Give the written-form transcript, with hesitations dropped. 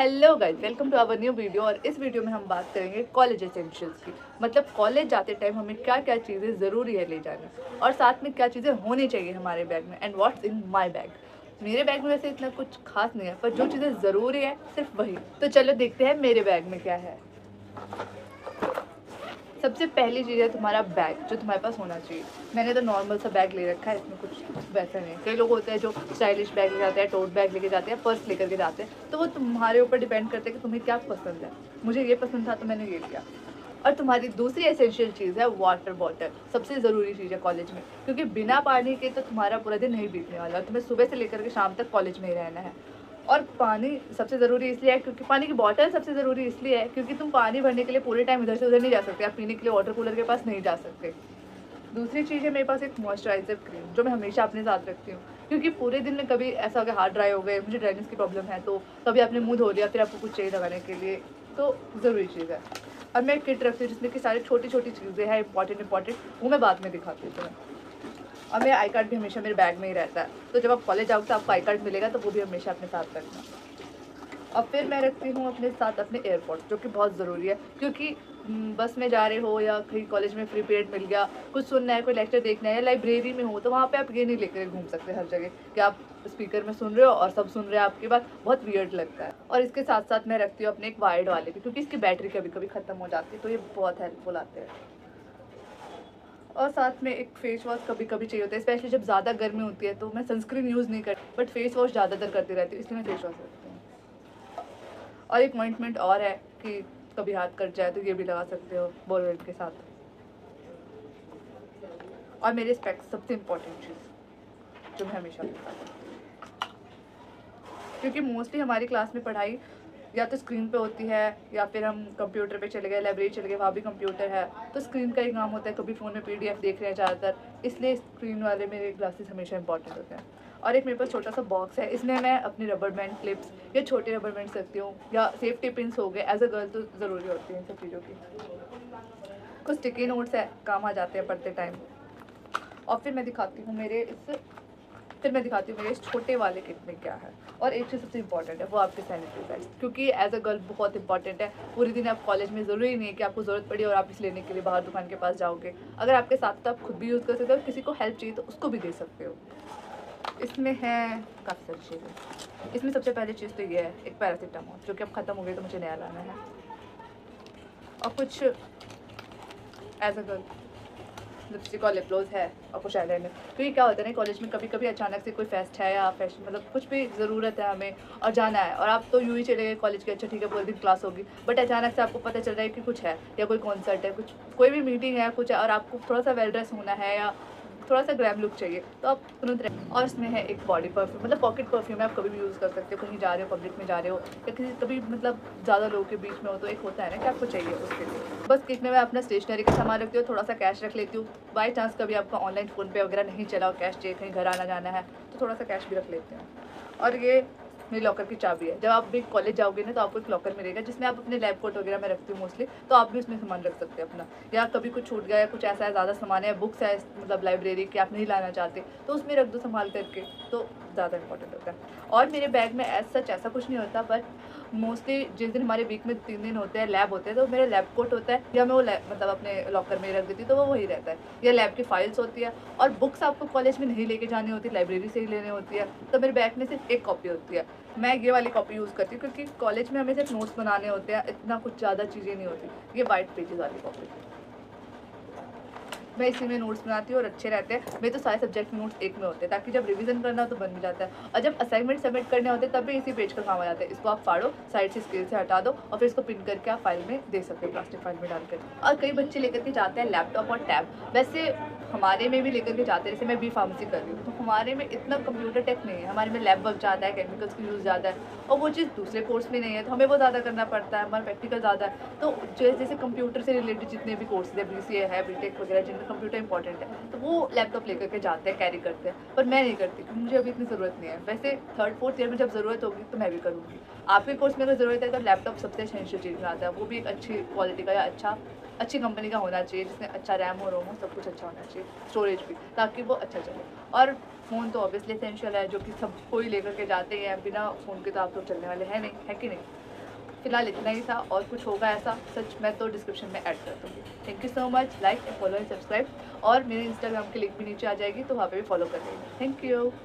Hello guys, welcome to our new video. और इस video में हम बात करेंगे कॉलेज एसेंशियल्स की। मतलब कॉलेज जाते टाइम हमें क्या क्या चीज़ें ज़रूरी है ले जाना, और साथ में क्या चीज़ें होनी चाहिए हमारे बैग में, and what's in my bag. मेरे बैग में वैसे इतना कुछ खास नहीं है, पर जो चीज़ें ज़रूरी है सिर्फ वही। तो चलो देखते हैं मेरे बैग में क्या है। सबसे पहली चीज़ है तुम्हारा बैग, जो तुम्हारे पास होना चाहिए। मैंने तो नॉर्मल सा बैग ले रखा है, इसमें कुछ वैसा नहीं है। कई लोग होते हैं जो स्टाइलिश बैग ले जाते हैं, टोट बैग लेके जाते हैं, पर्स लेकर के जाते हैं, तो वो तुम्हारे ऊपर डिपेंड करते हैं कि तुम्हें क्या पसंद है। मुझे ये पसंद था तो मैंने ये लिया। और तुम्हारी दूसरी एसेंशियल चीज़ है वाटर बॉटल। सबसे ज़रूरी चीज़ है कॉलेज में, क्योंकि बिना पानी के तो तुम्हारा पूरा दिन नहीं बीतने वाला। तुम्हें सुबह से लेकर के शाम तक कॉलेज में ही रहना है। और पानी सबसे ज़रूरी इसलिए है क्योंकि पानी की बॉटल सबसे ज़रूरी इसलिए है क्योंकि तुम पानी भरने के लिए पूरे टाइम इधर से उधर नहीं जा सकते। आप पीने के लिए वाटर कूलर के पास नहीं जा सकते। दूसरी चीज़ है मेरे पास एक मॉइस्चराइज़र क्रीम, जो मैं हमेशा अपने साथ रखती हूँ, क्योंकि पूरे दिन में कभी ऐसा हो गया हाथ ड्राई हो गए, मुझे ड्राइनेस की प्रॉब्लम है, तो कभी आपने मुँह धो लिया, फिर आपको कुछ चाहिए लगाने के लिए, तो ज़रूरी चीज़ है। अब मैं एक किट रखती हूँ जिसमें कि सारी छोटी छोटी चीज़ें हैं इंपॉर्टेंट, वो मैं बाद में दिखाती हूँ तुम्हें। और मेरा आई कार्ड भी हमेशा मेरे बैग में ही रहता है, तो जब आप कॉलेज जाओगे तो आपको आई कार्ड मिलेगा, तो वो भी हमेशा अपने साथ रखना। और फिर मैं रखती हूँ अपने साथ अपने एयरपोर्ट्स, जो कि बहुत ज़रूरी है, क्योंकि बस में जा रहे हो या कहीं कॉलेज में फ्री पीरियड मिल गया, कुछ सुनना है, कोई लेक्चर देखना है, या लाइब्रेरी में हो, तो वहाँ पे आप ये नहीं लेकर घूम सकते हर जगह कि आप स्पीकर में सुन रहे हो और सब सुन रहे हैं आपकी बात। बहुत वियर्ड लगता है। और इसके साथ साथ मैं रखती हूँ अपने एक वायर्ड वाले भी, क्योंकि इसकी बैटरी कभी कभी ख़त्म हो जाती है, तो ये बहुत हेल्पफुल आते हैं। और साथ में एक फेस वॉश कभी कभी चाहिए होता है, स्पेशली जब ज़्यादा गर्मी होती है, तो मैं सनस्क्रीन यूज़ नहीं करती, बट फेस वॉश ज़्यादातर करती रहती हूँ, इसलिए मैं फेस वॉश रखती हूँ। और एक ऑइंटमेंट और है कि कभी हाथ कट जाए तो ये भी लगा सकते हो बोलवेट के साथ। और मेरे स्पेक्स सबसे इम्पोर्टेंट चीज़, जो मैं हमेशा लेता हूँ, क्योंकि मोस्टली हमारी क्लास में पढ़ाई या तो स्क्रीन पे होती है, या फिर हम कंप्यूटर पे चले गए, लाइब्रेरी चले गए, वहाँ भी कंप्यूटर है, तो स्क्रीन का ही काम होता है। कभी फ़ोन में पीडीएफ देख रहे हैं ज़्यादातर, इसलिए स्क्रीन वाले मेरे ग्लासेस हमेशा इंपॉर्टेंट होते हैं। और एक मेरे पास छोटा सा बॉक्स है, इसमें मैं अपनी रबर बैंड क्लिप्स या छोटे रबर बैंड रखती हूँ, या सेफ्टी पिन्स हो गए। एज अ गर्ल तो ज़रूरी होती हैं इन सब चीज़ों की। कुछ स्टिकी नोट्स है, काम आ जाते हैं पढ़ते टाइम। और फिर मैं दिखाती हूँ मेरे इस छोटे वाले किट में क्या है। और एक चीज़ सबसे इंपॉर्टेंट है, वो आपके सैनिटरी पैड्स, क्योंकि एज अ गर्ल बहुत इंपॉर्टेंट है। पूरे दिन आप कॉलेज में, ज़रूरी नहीं है कि आपको ज़रूरत पड़ी और आप इसे लेने के लिए बाहर दुकान के पास जाओगे। अगर आपके साथ तो आप खुद भी यूज़ कर सकते हो, और किसी को हेल्प चाहिए तो उसको भी दे सकते हो। इसमें है काफ़ी सारी चीज़ें। इसमें सबसे पहली चीज़ तो ये है, एक पैरासीटामोल, जो कि अब ख़त्म हो गई तो मुझे नया लाना है। और कुछ एज अ गर्ल लिपस्टिक और लिप ग्लोस है, और कुछ आईलाइनर। क्योंकि क्या होता है ना, कॉलेज में कभी कभी अचानक से कोई फेस्ट है, या फेस्ट मतलब कुछ भी ज़रूरत है हमें और जाना है, और आप तो यूँ ही चले गए कॉलेज के, अच्छा ठीक है पूरे दिन क्लास होगी, बट अचानक से आपको पता चल रहा है कि कुछ है, या कोई कॉन्सर्ट है, कुछ कोई भी मीटिंग है, कुछ है, और आपको थोड़ा सा वेल ड्रेस होना है, या थोड़ा सा ग्लैम लुक चाहिए, तो आप तुरंत और इसमें है एक बॉडी परफ्यूम, मतलब पॉकेट परफ्यूम है, आप कभी भी यूज़ कर सकते हो। कहीं जा रहे हो, पब्लिक में जा रहे हो, या किसी कभी मतलब ज़्यादा लोगों के बीच में हो, तो एक होता है ना कि आपको चाहिए उसके लिए। बस किट में मैं अपना स्टेशनरी का सामान रखती हूँ, थोड़ा सा कैश रख लेती हूँ। बाई चांस कभी आपका ऑनलाइन फ़ोनपे वगैरह नहीं चला और कैश चाहिए, कहीं घर आना जाना है, तो थोड़ा सा कैश भी रख लेते हैं। और ये मेरी लॉकर की चाबी है। जब आप भी कॉलेज जाओगे ना, तो आपको एक लॉकर मिलेगा जिसमें आप अपने लैब कोट वगैरह मैं रखती हूँ मोस्टली, तो आप भी उसमें सामान रख सकते हैं अपना। या कभी कुछ छूट गया है, कुछ ऐसा है, ज़्यादा सामान है, बुक्स है मतलब लाइब्रेरी की, आप नहीं लाना चाहते, तो उसमें रख दो संभाल करके, तो ज़्यादा इंपॉर्टेंट होता है। और मेरे बैग में एज सच ऐसा कुछ नहीं होता, बट मोस्टली जिस दिन हमारे वीक में 3 दिन होते हैं, लैब होते हैं, तो मेरा लैब कोट होता है, या मैं वो मतलब अपने लॉकर में रख देती हूँ, तो वो वही रहता है। या लैब की फाइल्स होती है। और बुक्स आपको कॉलेज में नहीं लेके जानी होती, लाइब्रेरी से ही लेनी होती है, तो मेरे बैग में सिर्फ एक कॉपी होती है। मैं ये वाली कॉपी यूज़ करती हूँ, क्योंकि कॉलेज में हमें सिर्फ नोट्स बनाने होते हैं, इतना कुछ ज़्यादा चीज़ें नहीं होती। ये वाइट पेजेस वाली कॉपी, मैं इसी में नोट्स बनाती हूँ और अच्छे रहते हैं। मेरे तो सारे सब्जेक्ट में नोट्स एक में होते हैं, ताकि जब रिवीजन करना हो तो बन भी जाता है, और जब असाइनमेंट सबमिट करने होते हैं तब भी इसी पेज का काम आ जाता है। इसको आप फाड़ो, साइड से स्केल से हटा दो, और फिर इसको पिन करके आप फाइल में दे सकते हो, प्लास्टिक फाइल में डालकर। और कई बच्चे लेकर के जाते हैं लैपटॉप और टैब, वैसे हमारे में भी लेकर के जाते हैं। जैसे मैं बी फार्मेसी कर रही हूँ, तो हमारे में इतना कंप्यूटर टेक नहीं है, हमारे में लैब वर्क ज़्यादा है, केमिकल्स की यूज़ ज़्यादा है, और वो चीज़ दूसरे कोर्स में नहीं है, तो हमें वो ज़्यादा करना पड़ता है, हमारा प्रैक्टिकल ज़्यादा है। तो जैसे कंप्यूटर से रिलेटेड जितने भी कोर्सेज है, BCA है, BTech वगैरह, जिनमें कंप्यूटर इंपॉर्टेंट है, तो वो लैपटॉप लेकर के जाते हैं, कैरी करते हैं, पर मैं नहीं करती, क्योंकि मुझे अभी इतनी ज़रूरत नहीं है। वैसे 3rd 4th ईयर में जब ज़रूरत होगी तो मैं भी करूँगी। आपके कोर्स में अगर ज़रूरत है तो लैपटॉप सबसे एसेंशियल चीज़ में आता है, वो भी एक अच्छी क्वालिटी का, या अच्छी कंपनी का होना चाहिए, जिसमें अच्छा रैम हो, रोम हो, सब कुछ अच्छा होना चाहिए, स्टोरेज भी, ताकि वो अच्छा चले। और फ़ोन तो ऑब्वियसली एसेंशियल है, जो कि सब कोई लेकर के जाते हैं, बिना फ़ोन के तो आप लोग चलने वाले हैं नहीं, है कि नहीं। फिलहाल इतना ही था, और कुछ होगा ऐसा सच मैं तो डिस्क्रिप्शन में ऐड कर दूँगी। Thank you so much, like follow and subscribe, और मेरे इंस्टाग्राम की लिंक भी नीचे आ जाएगी तो वहाँ पे भी फॉलो कर लेंगे। Thank you.